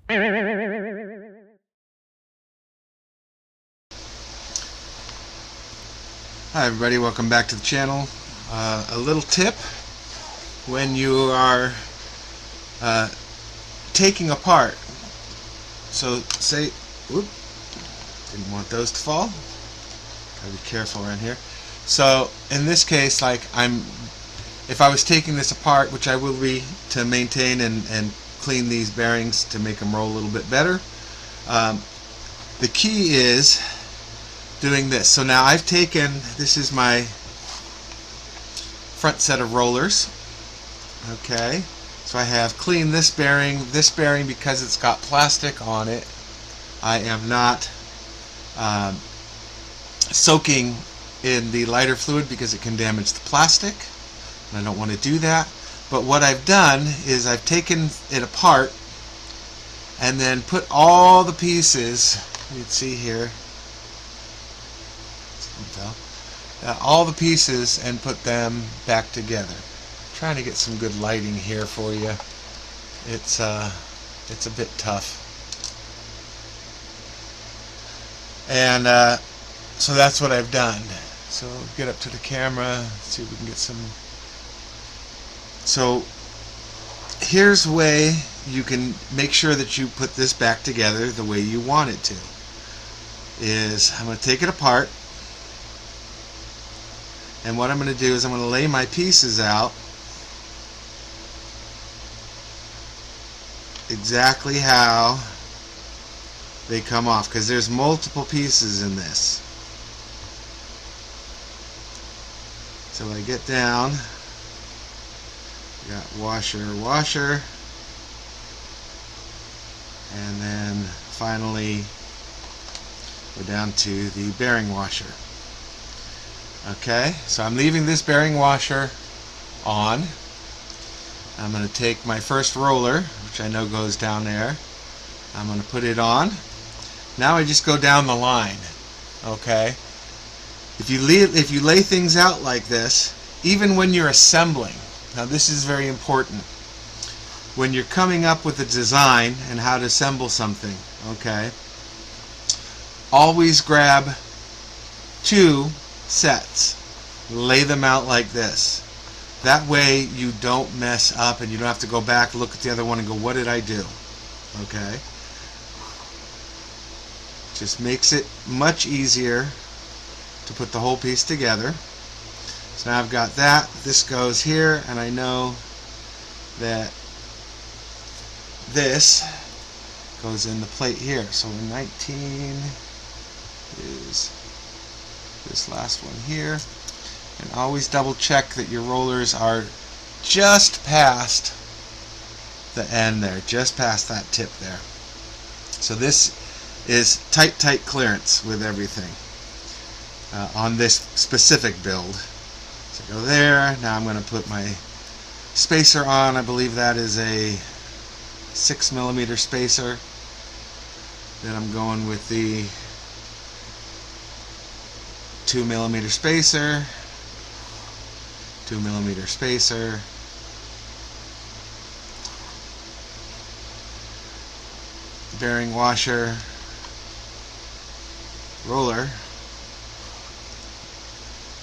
Hi everybody, welcome back to the channel. A little tip: when you are taking apart, so say, whoop, didn't want those to fall, gotta be careful around here. So in this case, like if I was taking this apart, which I will be, to maintain and clean these bearings to make them roll a little bit better, the key is doing this. So now I've taken, this is my front set of rollers. Okay, so I have cleaned this bearing. This bearing, because it's got plastic on it, I am not soaking in the lighter fluid because it can damage the plastic, and I don't want to do that. But what I've done is I've taken it apart and then put all the pieces, you can see here, all the pieces, and put them back together. I'm trying to get some good lighting here for you. It's a bit tough. And so that's what I've done. So get up to the camera, see if we can get some. So here's a way you can make sure that you put this back together the way you want it to. Is I'm going to take it apart, and what I'm going to do is I'm going to lay my pieces out exactly how they come off, because there's multiple pieces in this. So when I get down, got washer, washer, and then finally we're down to the bearing washer. Okay, so I'm leaving this bearing washer on. I'm going to take my first roller, which I know goes down there. I'm going to put it on. Now I just go down the line. Okay, if you lay things out like this, even when you're assembling, now this is very important, when you're coming up with a design and how to assemble something, okay, always grab two sets, lay them out like this. That way you don't mess up and you don't have to go back, look at the other one and go, what did I do? Okay, just makes it much easier to put the whole piece together. So now I've got that, this goes here, and I know that this goes in the plate here. So in 19 is this last one here, and always double check that your rollers are just past the end there, just past that tip there. So this is tight clearance with everything on this specific build. So go there. Now I'm going to put my spacer on. I believe that is a 6mm spacer. Then I'm going with the 2mm spacer, 2mm spacer, bearing washer, roller,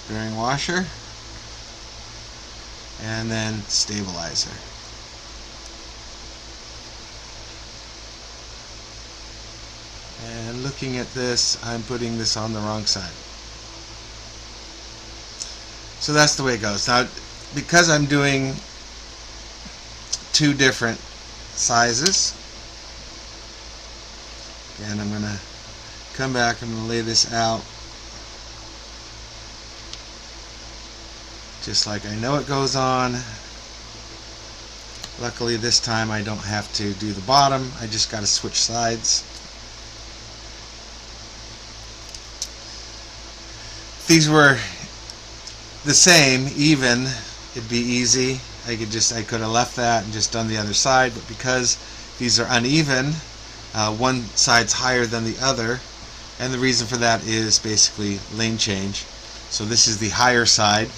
bearing washer, and then stabilizer. And looking at this, I'm putting this on the wrong side. So that's the way it goes. Now, because I'm doing two different sizes, and I'm going to come back, I'm going to lay this out just like I know it goes on. Luckily this time I don't have to do the bottom, I just got to switch sides. If these were the same, even, it'd be easy. I could have left that and just done the other side, but because these are uneven, one side's higher than the other, and the reason for that is basically lane change. So this is the higher side,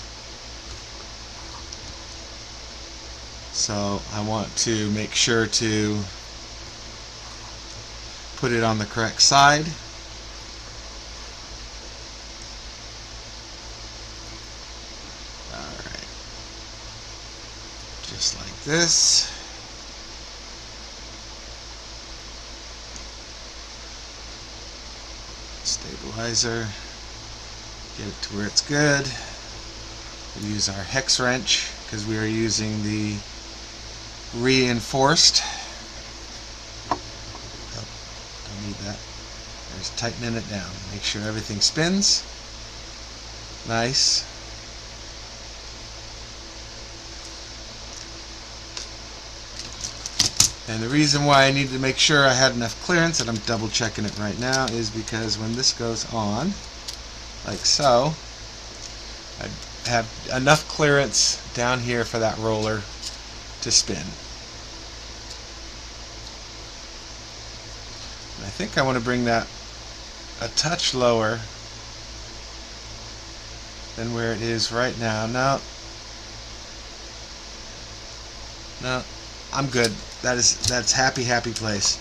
so I want to make sure to put it on the correct side. Alright. Just like this. Stabilizer. Get it to where it's good. We use our hex wrench because we are using the reinforced. Oh, don't need that. There's tightening it down. Make sure everything spins. Nice. And the reason why I needed to make sure I had enough clearance, and I'm double checking it right now, is because when this goes on, like so, I have enough clearance down here for that roller to spin. And I think I want to bring that a touch lower than where it is right now. No, I'm good. That's happy place.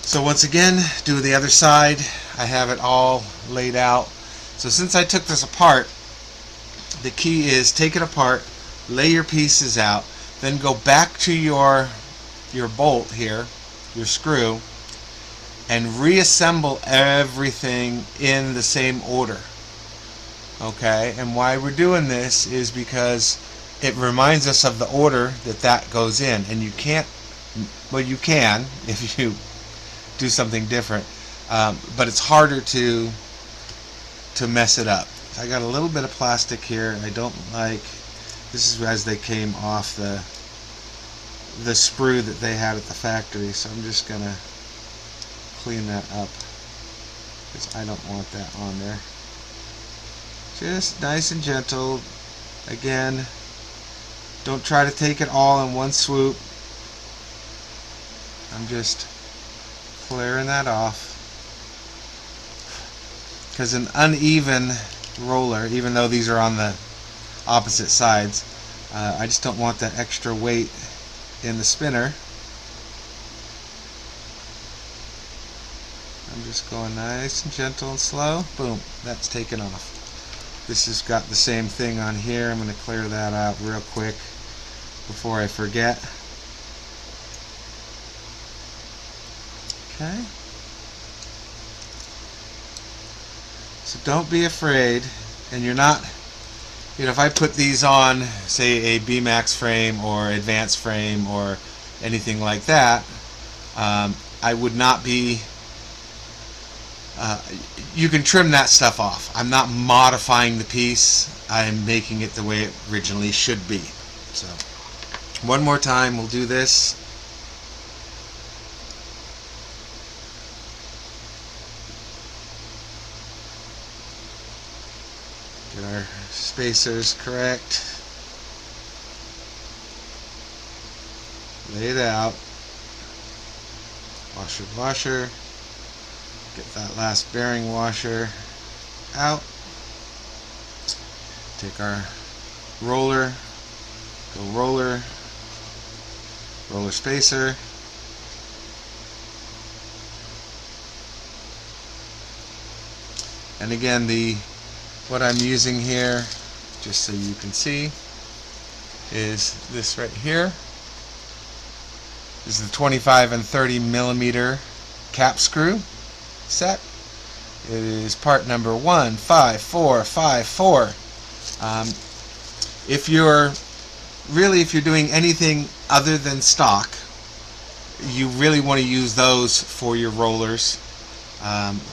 So once again, do the other side. I have it all laid out. So since I took this apart, the key is take it apart, lay your pieces out, then go back to your bolt here, your screw, and reassemble everything in the same order. Okay, and why we're doing this is because it reminds us of the order that goes in, and you can't, well, you can if you do something different, but it's harder to mess it up. I got a little bit of plastic here. I don't like, this is as they came off the sprue that they had at the factory, so I'm just gonna clean that up because I don't want that on there. Just nice and gentle. Again, don't try to take it all in one swoop. I'm just clearing that off. Because an uneven roller, even though these are on the opposite sides, I just don't want that extra weight in the spinner. I'm just going nice and gentle and slow. Boom, that's taken off. This has got the same thing on here. I'm going to clear that out real quick before I forget. Okay. So don't be afraid, and you're not, you know, if I put these on, say, a B-Max frame or advanced frame or anything like that, I would not be, you can trim that stuff off. I'm not modifying the piece. I'm making it the way it originally should be. So, one more time, we'll do this. Get our spacers correct. Lay it out. Washer, washer. Get that last bearing washer out. Take our roller, go roller, roller spacer. And again, what I'm using here, just so you can see, is this right here. This is the 25 and 30 millimeter cap screw set. It is part number 15454. If you're doing anything other than stock, you really want to use those for your rollers.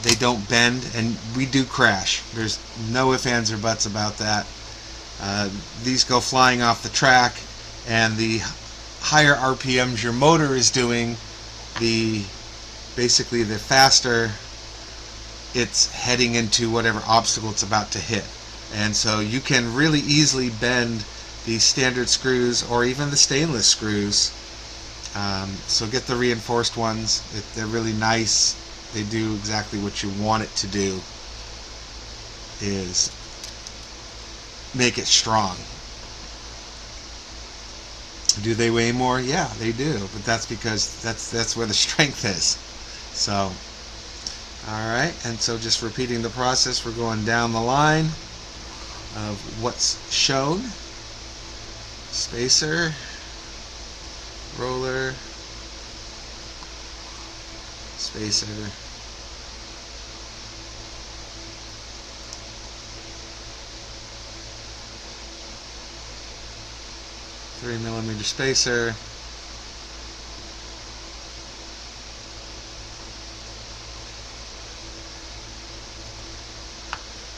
They don't bend, and we do crash. There's no ifs, ands, or buts about that. These go flying off the track, and the higher RPMs your motor is doing, basically the faster it's heading into whatever obstacle it's about to hit. And so you can really easily bend these standard screws or even the stainless screws. So get the reinforced ones. They're really nice. They do exactly what you want it to do, is make it strong. Do they weigh more? Yeah, they do, but that's because that's where the strength is. So, alright, and so just repeating the process, we're going down the line of what's shown. Spacer, roller, spacer, 3mm spacer,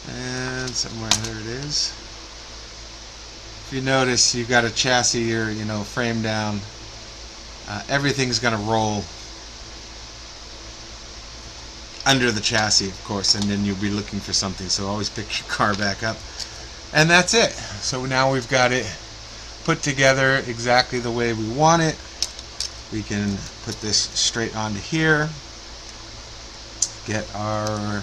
and somewhere there it is. If you notice, you've got a chassis or frame down, everything's going to roll under the chassis, of course, and then you'll be looking for something, so always pick your car back up. And that's it. So now we've got it put together exactly the way we want it. We can put this straight onto here, get our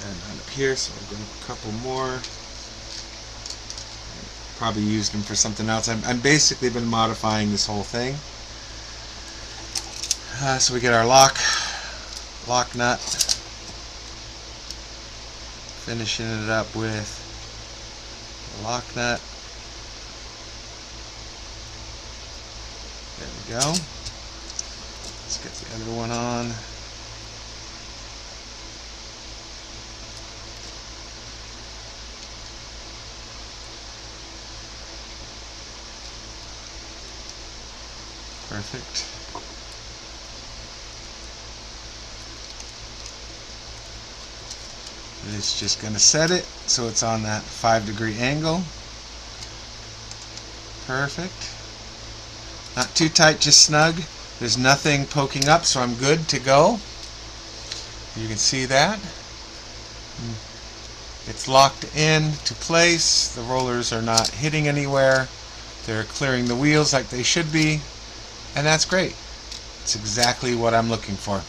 and up here, so I'll go a couple more. Probably used them for something else. I've basically been modifying this whole thing. So we get our lock nut, finishing it up with the lock nut. There we go. Let's get the other one on. Perfect. And it's just going to set it so it's on that 5-degree angle. Perfect. Not too tight, just snug. There's nothing poking up, so I'm good to go. You can see that. It's locked in to place. The rollers are not hitting anywhere. They're clearing the wheels like they should be. And that's great. It's exactly what I'm looking for.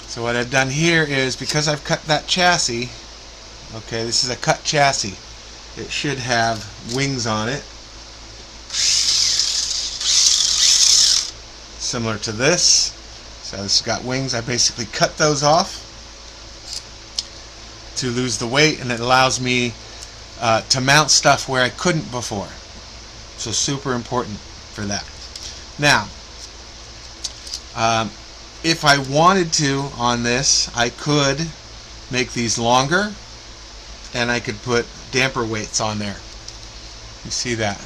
So what I've done here is, because I've cut that chassis, okay, this is a cut chassis. It should have wings on it, similar to this. So this has got wings. I basically cut those off to lose the weight, and it allows me to mount stuff where I couldn't before. So super important for that. Now, if I wanted to on this, I could make these longer, and I could put damper weights on there. You see that?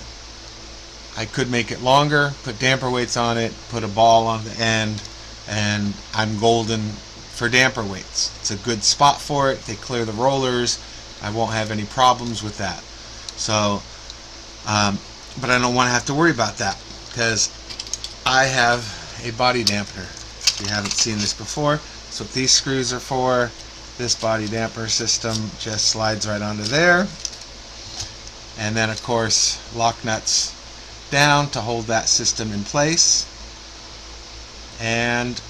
I could make it longer, put damper weights on it, put a ball on the end, and I'm golden for damper weights. It's a good spot for it. They clear the rollers. I won't have any problems with that. So, but I don't want to have to worry about that, because I have a body dampener. If you haven't seen this before, that's what these screws are for. This body damper system just slides right onto there. And then, of course, lock nuts down to hold that system in place. And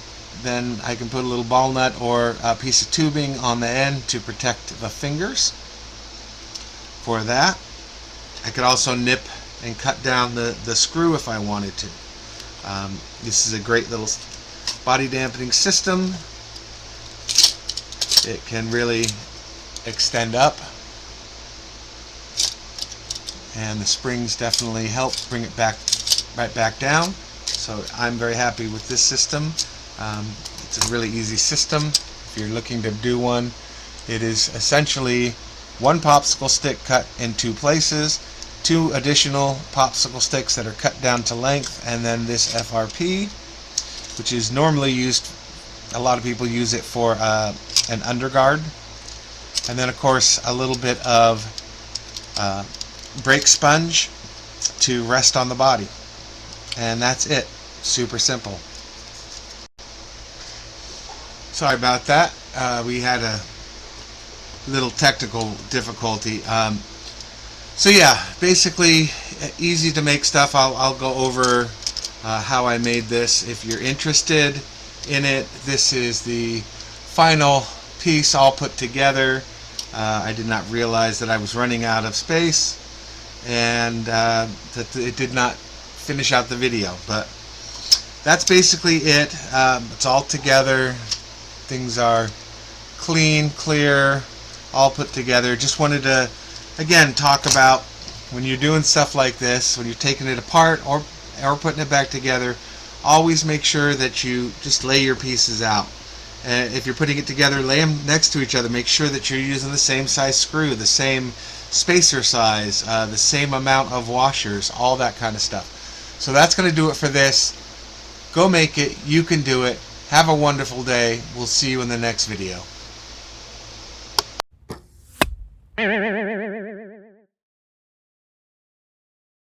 then I can put a little ball nut or a piece of tubing on the end to protect the fingers. For that, I could also nip and cut down the screw if I wanted to. This is a great little body dampening system. It can really extend up, and the springs definitely help bring it back right back down. So I'm very happy with this system. It's a really easy system. If you're looking to do one, it is essentially one popsicle stick cut in two places, two additional popsicle sticks that are cut down to length, and then this FRP, which is normally used, a lot of people use it for an underguard, and then of course a little bit of brake sponge to rest on the body, and that's it. Super simple. Sorry about that. We had a little technical difficulty. So yeah, basically easy to make stuff. I'll go over how I made this. If you're interested in it, this is the final piece all put together. I did not realize that I was running out of space, and that it did not finish out the video. But that's basically it. It's all together. Things are clean, clear, all put together. Just wanted to, again, talk about when you're doing stuff like this, when you're taking it apart or putting it back together, always make sure that you just lay your pieces out. And if you're putting it together, lay them next to each other. Make sure that you're using the same size screw, the same spacer size, the same amount of washers, all that kind of stuff. So that's going to do it for this. Go make it. You can do it. Have a wonderful day. We'll see you in the next video.